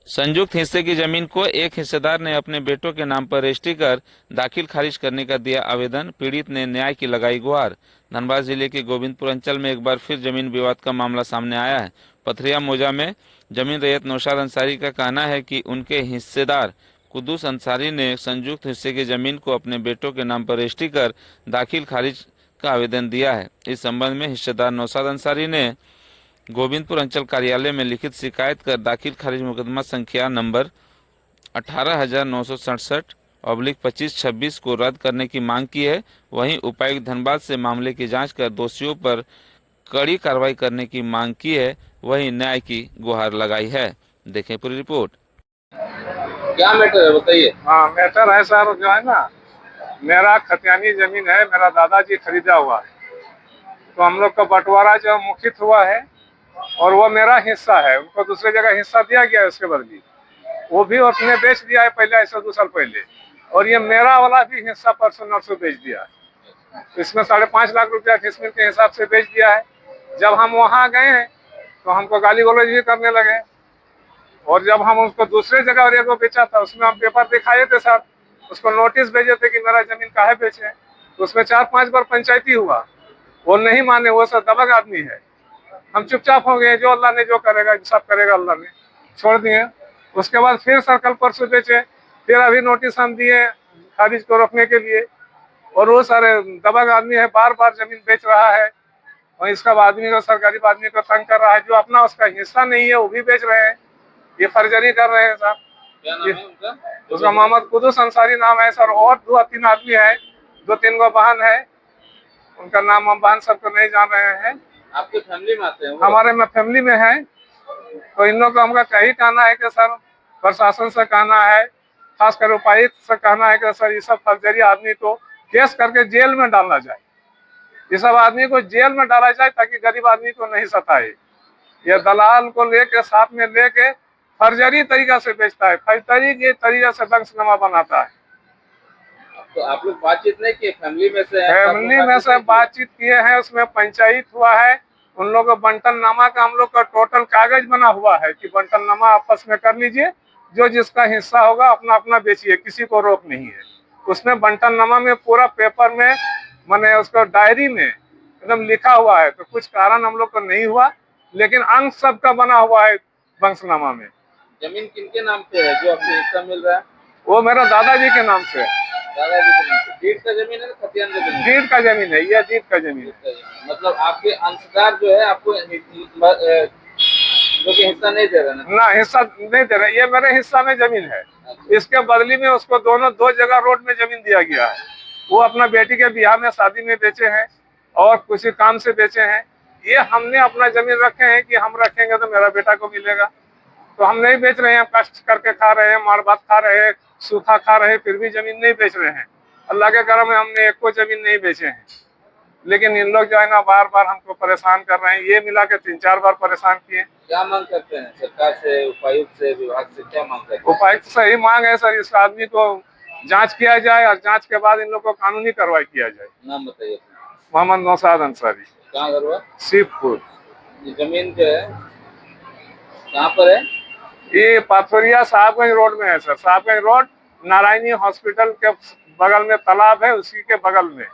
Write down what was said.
संयुक्त हिस्से की जमीन को एक हिस्सेदार ने अपने बेटों के नाम पर रजिस्ट्री कर दाखिल खारिज करने का दिया आवेदन, पीड़ित ने न्याय की लगाई गुहार। धनबाद जिले के गोविंदपुर अंचल में एक बार फिर जमीन विवाद का मामला सामने आया है। पथरिया मौजा में जमीन रैयत नौशाद अंसारी का कहना है कि उनके हिस्सेदार कुद्दूस अंसारी ने संयुक्त हिस्से की जमीन को अपने बेटों के नाम पर रजिस्ट्री कर दाखिल खारिज का आवेदन दिया है। इस संबंध में हिस्सेदार नौशाद अंसारी ने गोविंदपुर अंचल कार्यालय में लिखित शिकायत कर दाखिल खारिज मुकदमा संख्या नंबर 18,967/2526 को रद्द करने की मांग की है। वहीं उपायुक्त धनबाद से मामले की जांच कर दोषियों पर कड़ी कार्रवाई करने की मांग की है। वहीं न्याय की गुहार लगाई है। देखें पूरी रिपोर्ट। क्या मैटर है बताइए। हाँ, मैटर है सर, जो है ना, मेरा खतियानी जमीन है, मेरा दादाजी खरीदा हुआ है। तो हम लोग का बंटवारा जो मुखित हुआ है और वो मेरा हिस्सा है, उनको दूसरे जगह हिस्सा दिया गया है। उसके बदले वो भी उसने बेच दिया है पहले, ऐसे 2 साल पहले। और ये मेरा वाला भी हिस्सा परसों नरसों बेच दिया है। इसमें 5.5 लाख रुपया किस्मत के हिसाब से बेच दिया है। जब हम वहाँ गए तो हमको गाली गलौज भी करने लगे। और जब हम उसको दूसरे जगह रेट को बेचा था, उसमें हम पेपर दिखाए थे सर, उसको नोटिस भेजे थे कि मेरा जमीन काहे बेचे। तो उसमें 4-5 बार पंचायती हुआ, वो नहीं माने, वो सब दबंग आदमी है। हम चुपचाप हो गए, जो अल्लाह ने जो करेगा सब करेगा अल्लाह ने, छोड़ दिए। उसके बाद फिर सर कल परसों बेचे, फिर अभी नोटिस हम दिए खारिज को रोकने के लिए। और वो सारे दबंग आदमी है, बार बार जमीन बेच रहा है। और इसका आदमी को, सरकारी आदमी को तंग कर रहा है। जो अपना उसका हिस्सा नहीं है वो भी बेच रहे हैं, ये फर्जरी कर रहे हैं सर। क्या नाम है उनका? उसका मोहम्मद कुद्दूस अंसारी नाम है सर। और 2-3 आदमी है, 2-3 गो बहन है, उनका नाम हम बहन सबको नहीं जान रहे हैं। आपके फैमिली में आते हैं वो? हमारे में फैमिली में है। तो इन लोग को हमका कहीं कहना है कि सर, प्रशासन से कहना है, खासकर उपायुक्त से कहना है कि सर ये सब फर्जरी आदमी को केस करके जेल में डालना जाए। ये सब आदमी को जेल में डाला जाए ताकि गरीब आदमी को नहीं सताए। ये दलाल को लेके, साथ में लेके फर्जरी तरीका से बेचता है, फर्जरी के तरीके से बंशनामा बनाता है। तो आप लोग बातचीत नहीं किए? फैमिली में से फैमिली में से बातचीत किए हैं, उसमें पंचायत हुआ है। उन लोग का बंटन नामा का हम लोग का टोटल कागज बना हुआ है कि बंटन नामा आपस में कर लीजिए, जो जिसका हिस्सा होगा अपना अपना बेचिए, किसी को रोक नहीं है। उसमें बंटन नामा में पूरा पेपर में, माने उसको डायरी में एकदम लिखा हुआ है। तो कुछ कारण हम लोग को नहीं हुआ, लेकिन अंक सबका बना हुआ है वंशनामा में। जमीन किनके नाम पे है जो आपको हिस्सा मिल रहा है? वो मेरा दादाजी के नाम से है। दादाजी के नाम पे डीड का जमीन है ना, खतियान का जमीन? डीड का जमीन है, यह डीड का जमीन है। मतलब आपके अंशदार जो है आपको जो कि हिस्सा नहीं दे रहे ना, हिस्सा नहीं दे रहे। ये मेरे हिस्सा में जमीन है, इसके बदली में उसको दोनों 2 जगह रोड में जमीन दिया गया है। वो अपना बेटी के ब्याह में, शादी में बेचे हैं और किसी काम से बेचे हैं। ये हमने अपना जमीन रखे हैं कि हम रखेंगे तो मेरा बेटा को मिलेगा। तो हम नहीं बेच रहे हैं, कष्ट करके खा रहे हैं, मार भात खा रहे हैं, सूखा खा रहे हैं, फिर भी जमीन नहीं बेच रहे हैं। अल्लाह के करम में हमने एक को जमीन नहीं बेचे हैं। लेकिन इन लोग जो है ना, बार बार हमको परेशान कर रहे हैं। ये मिला के 3-4 बार परेशान किए। क्या मांग करते हैं सरकार से, उपायुक्त से, विभाग से? क्या मांग करते हैं? उपायुक्त से ही मांग है सर, इस आदमी को जांच किया जाए और जांच के बाद इन लोग को कानूनी कार्रवाई किया जाए। नाम बताइए। मोहम्मद नौशाद अंसारी, कहाँ घर हुआ? शिवपुर। ये जमीन जो है कहाँ पर है? ये पाथोरिया साहबगंज रोड में है sir. Sahebganj road, Narayani hospital के बगल में तालाब है, उसी के बगल में।